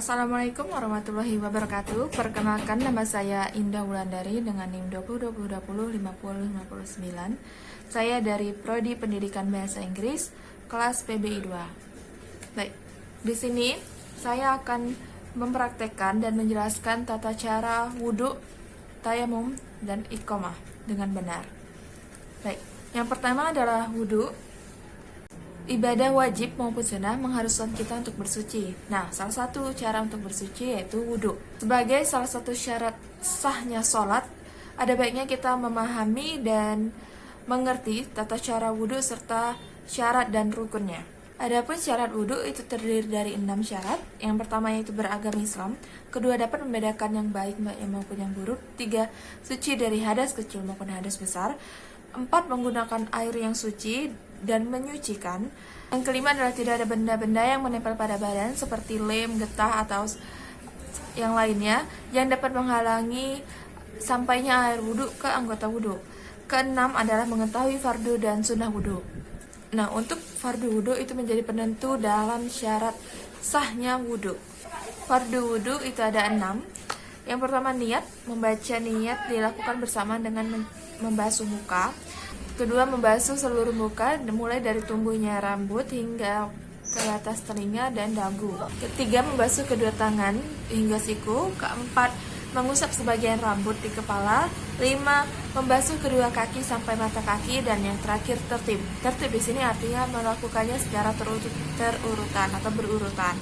Assalamualaikum warahmatullahi wabarakatuh. Perkenalkan, nama saya Indah Wulandari dengan NIM 202020505059. Saya dari Prodi Pendidikan Bahasa Inggris kelas PBI 2. Baik, di sini saya akan mempraktekkan dan menjelaskan tata cara wudhu, tayamum, dan iqomah dengan benar. Baik, yang pertama adalah wudhu. Ibadah wajib maupun sunnah mengharuskan kita untuk bersuci. Nah, salah satu cara untuk bersuci yaitu wudhu. Sebagai salah satu syarat sahnya sholat, ada baiknya kita memahami dan mengerti tata cara wudhu serta syarat dan rukunnya. Adapun syarat wudhu itu terdiri dari 6 syarat. Yang pertama yaitu beragama Islam. Kedua, dapat membedakan yang baik maupun yang buruk. 3, suci dari hadas kecil maupun hadas besar. 4, menggunakan air yang suci dan menyucikan. Yang kelima adalah tidak ada benda-benda yang menempel pada badan seperti lem, getah, atau yang lainnya yang dapat menghalangi sampainya air wudhu ke anggota wudhu. Keenam adalah mengetahui fardu dan sunnah wudhu. Nah, untuk fardu wudhu itu menjadi penentu dalam syarat sahnya wudhu. Fardu wudhu itu ada 6. Yang pertama, niat. Membaca niat dilakukan bersamaan dengan membasuh muka. Kedua, membasuh seluruh muka mulai dari tumbuhnya rambut hingga ke atas telinga dan dagu. Ketiga, membasuh kedua tangan hingga siku. Keempat, mengusap sebagian rambut di kepala. 5, membasuh kedua kaki sampai mata kaki. Dan yang terakhir, tertib. Tertib di sini artinya melakukannya secara terurutan atau berurutan.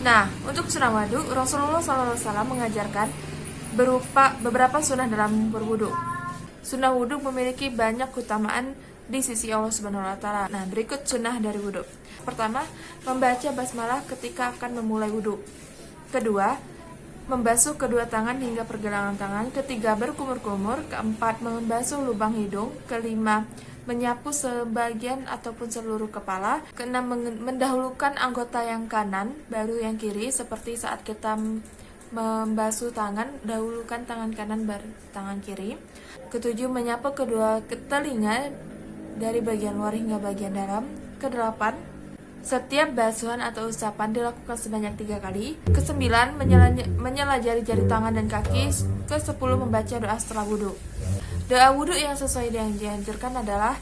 Nah, untuk sunnah wudhu, Rasulullah SAW mengajarkan berupa beberapa sunnah dalam berwudhu. Sunnah wudhu memiliki banyak keutamaan di sisi Allah Subhanahu wa Ta'ala. Nah, berikut sunnah dari wudhu. Pertama, membaca basmalah ketika akan memulai wudhu. Kedua, membasuh kedua tangan hingga pergelangan tangan. Ketiga, berkumur-kumur. Keempat, membasuh lubang hidung. Kelima, menyapu sebagian ataupun seluruh kepala. Keenam, mendahulukan anggota yang kanan baru yang kiri, seperti saat kita membasuh tangan, dahulukan tangan kanan baru tangan kiri. Ketujuh, menyapu kedua telinga dari bagian luar hingga bagian dalam. Kedelapan, setiap basuhan atau usapan dilakukan sebanyak 3 kali. Kesembilan, menyela jari-jari tangan dan kaki. Ke-10, membaca doa setelah wudhu. Doa wudhu yang sesuai yang dianjurkan adalah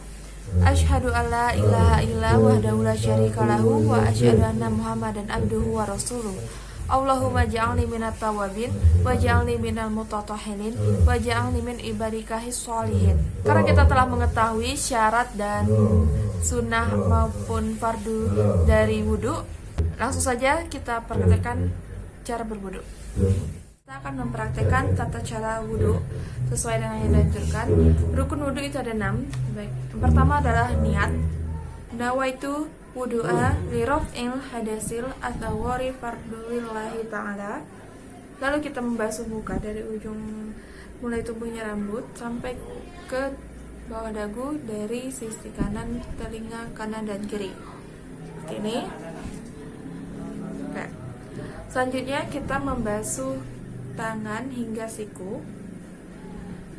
Asyhadu alla ilaha illa wahdahu la syarika lahu wa asyhadu anna Muhammadan abduhu wa rasuluh. Allahumma ja'alni minat tawabin wa ja'alni minal mutatahhirin wa ja'alni min ibadikahis sholihin. Karena kita telah mengetahui syarat dan sunnah maupun fardu dari wudhu, langsung saja kita praktekkan cara berwudhu. Kita akan mempraktekkan tata cara wudhu sesuai dengan yang dianjurkan. Rukun wudhu itu ada 6. Baik. Yang pertama adalah niat. Nawaitu wudu'a liraf'il hadasil at-tawari fardulillahi ta'ala. Lalu kita membasuh muka dari ujung mulai tumbuhnya rambut sampai ke bawah dagu dari sisi kanan, telinga kanan dan kiri. Seperti ini. Oke. Selanjutnya kita membasuh tangan hingga siku.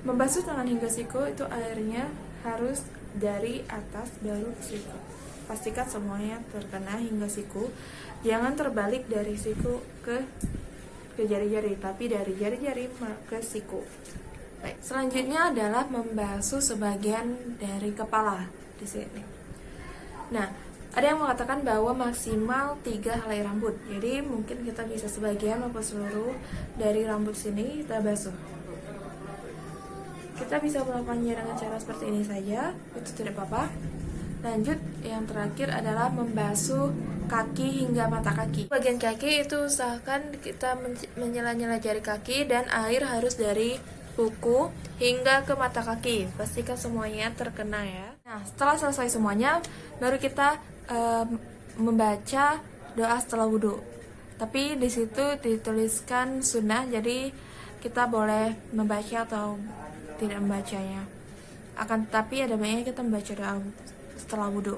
Membasuh tangan hingga siku itu airnya harus dari atas baru ke siku. Pastikan semuanya terkena hingga siku. Jangan terbalik dari siku ke jari-jari, tapi dari jari-jari ke siku. Baik, selanjutnya adalah membasuh sebagian dari kepala di sini. Nah, ada yang mengatakan bahwa maksimal 3 helai rambut. Jadi mungkin kita bisa sebagian maupun seluruh dari rambut sini kita basuh. Kita bisa melakukannya dengan cara seperti ini saja, itu tidak apa-apa. Lanjut, yang terakhir adalah membasuh kaki hingga mata kaki. Bagian kaki itu usahakan kita menyela-nyela jari kaki dan air harus dari kuku hingga ke mata kaki. Pastikan semuanya terkena ya. Nah, setelah selesai semuanya, baru kita membaca doa setelah wudhu. Tapi di situ dituliskan sunnah, jadi kita boleh membaca atau tidak membacanya. Akan tetapi ada baiknya kita membaca doa setelah wudhu.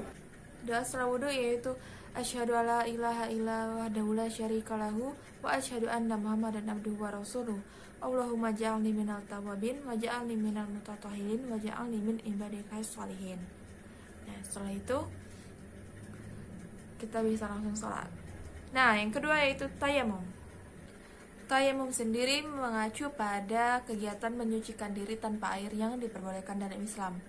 Doa setelah wudhu yaitu Asyhadu alla ilaha illa wahdahu la syarika lahu wa asyhadu anna Muhammadan abduhu wa rasuluh. Allahumma ja'alni minal tawabin wa ja'alni minal mutatahhirin wa ja'alni min ibadikahis sholihin. Nah, setelah itu kita bisa langsung sholat. Nah, yang kedua yaitu tayamum. Tayamum sendiri mengacu pada kegiatan menyucikan diri tanpa air yang diperbolehkan dalam Islam.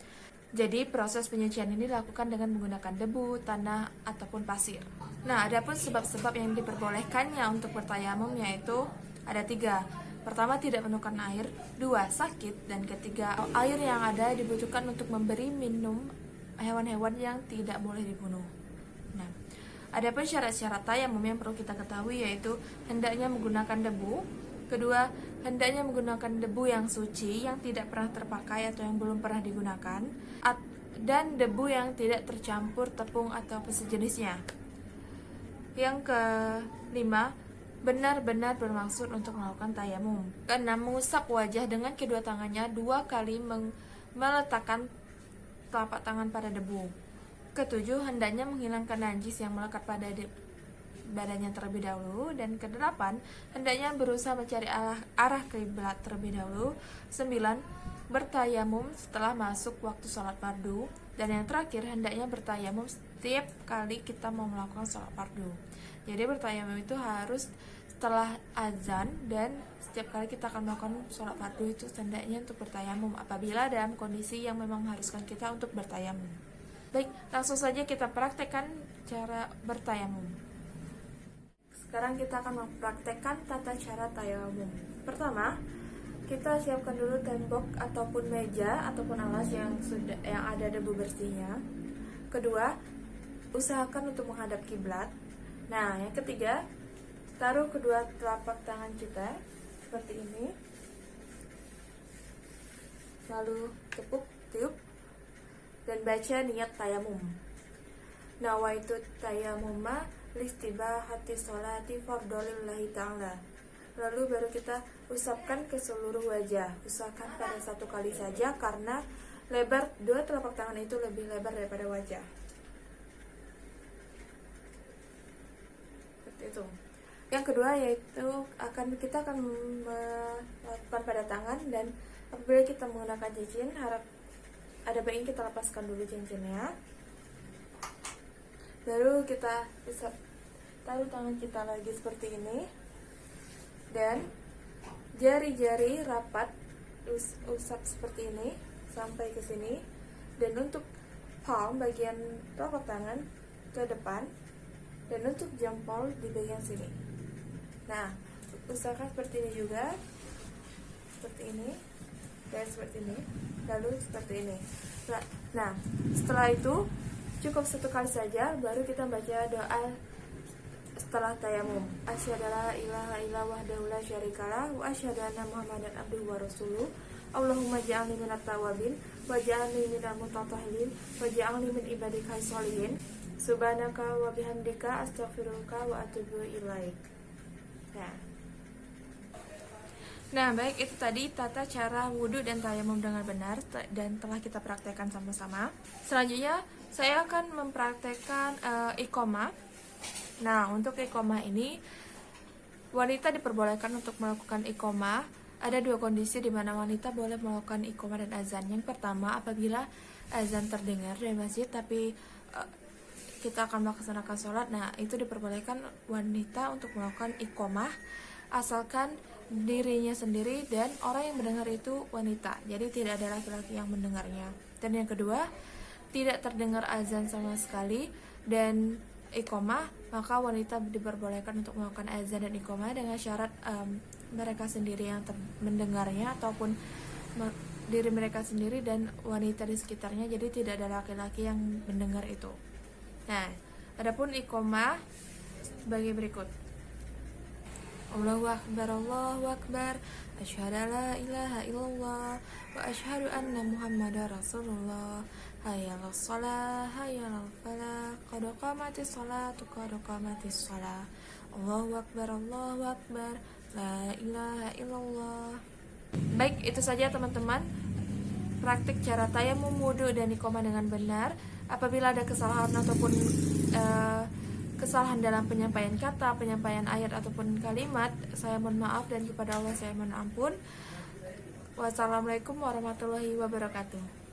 Jadi proses penyucian ini dilakukan dengan menggunakan debu, tanah, ataupun pasir. Nah, adapun sebab-sebab yang diperbolehkannya untuk bertayamum yaitu ada 3. Pertama, tidak menemukan air. 2, sakit. Dan ketiga, air yang ada dibutuhkan untuk memberi minum hewan-hewan yang tidak boleh dibunuh. Nah, adapun syarat-syarat tayamum yang perlu kita ketahui yaitu hendaknya menggunakan debu. Kedua, hendaknya menggunakan debu yang suci, yang tidak pernah terpakai atau yang belum pernah digunakan, dan debu yang tidak tercampur tepung atau sejenisnya. Yang kelima, benar-benar bermaksud untuk melakukan tayamum. Keenam, mengusap wajah dengan kedua tangannya 2 kali meletakkan telapak tangan pada debu. Ketujuh, hendaknya menghilangkan najis yang melekat pada badannya terlebih dahulu. Dan kedelapan, hendaknya berusaha mencari arah kiblat terlebih dahulu. 9, bertayamum setelah masuk waktu sholat fardu. Dan yang terakhir, hendaknya bertayamum setiap kali kita mau melakukan sholat fardu. Jadi bertayamum itu harus setelah azan, dan setiap kali kita akan melakukan sholat fardu itu hendaknya untuk bertayamum apabila dalam kondisi yang memang mengharuskan kita untuk bertayamum. Baik, langsung saja kita praktekkan cara bertayamum. Sekarang kita akan mempraktekkan tata cara tayamum. Pertama, kita siapkan dulu tembok ataupun meja ataupun alas yang ada debu bersihnya. Kedua, usahakan untuk menghadap kiblat. Nah, yang ketiga, taruh kedua telapak tangan kita seperti ini. Lalu tepuk tiup dan baca niat tayamum. Nawaitu tayamuma listibahati sholati fardolillahi ta'ala. Lalu baru kita usapkan ke seluruh wajah. Usahakan pada 1 kali saja karena lebar 2 telapak tangan itu lebih lebar daripada wajah. Seperti itu. Yang kedua yaitu kita akan melakukan pada tangan, dan apabila kita menggunakan cincin, ada baiknya kita lepaskan dulu cincinnya. Baru kita bisa taruh tangan kita lagi seperti ini, dan jari-jari rapat usap seperti ini sampai ke sini. Dan untuk palm bagian telapak tangan ke depan, dan untuk jempol di bagian sini. Nah, usahakan seperti ini juga, seperti ini, dan seperti ini, lalu seperti ini. Nah, setelah itu cukup 1 kali saja, baru kita baca doa setelah tayamum. Asyhadu alla ilaha illa wahdahu la syarikalah wa asyhadu anna Muhammadan abduhu wa rasuluh. Allahumma ja'alni minat tawabin wa ja'alni minal mutatahhirin wa ja'alni min ibadikal sholihin. Subhanaka wa bihamdika astaghfiruka wa atubu ilaik. Nah, baik, itu tadi tata cara wudhu dan tayamum dengan benar dan telah kita praktekkan sama-sama. Selanjutnya saya akan mempraktekkan iqomah. Nah, untuk iqomah ini wanita diperbolehkan untuk melakukan iqomah. Ada 2 kondisi di mana wanita boleh melakukan iqomah dan azan. Yang pertama, apabila azan terdengar dari masjid tapi kita akan melaksanakan sholat, nah itu diperbolehkan wanita untuk melakukan iqomah asalkan dirinya sendiri dan orang yang mendengar itu wanita, jadi tidak ada laki-laki yang mendengarnya. Dan yang kedua, tidak terdengar azan sama sekali dan iqomah, maka wanita diperbolehkan untuk melakukan azan dan iqomah dengan syarat mereka sendiri yang mendengarnya ataupun diri mereka sendiri dan wanita di sekitarnya, jadi tidak ada laki-laki yang mendengar itu. Nah, adapun iqomah sebagai berikut. Allahu Akbar, asyhadu la ilaha illallah wa asyhadu anna Muhammadar Rasulullah. Hayyalal shalah, hayyalal falah, qad qamatis shalatu, qad qamatis shalah. Allahu Akbar, la ilaha illallah. Baik, itu saja teman-teman praktik cara tayamum, wudu dan iqomah dengan benar. Apabila ada kesalahan ataupun kesalahan dalam penyampaian kata, penyampaian ayat ataupun kalimat, saya mohon maaf dan kepada Allah saya mohon ampun. Wassalamualaikum warahmatullahi wabarakatuh.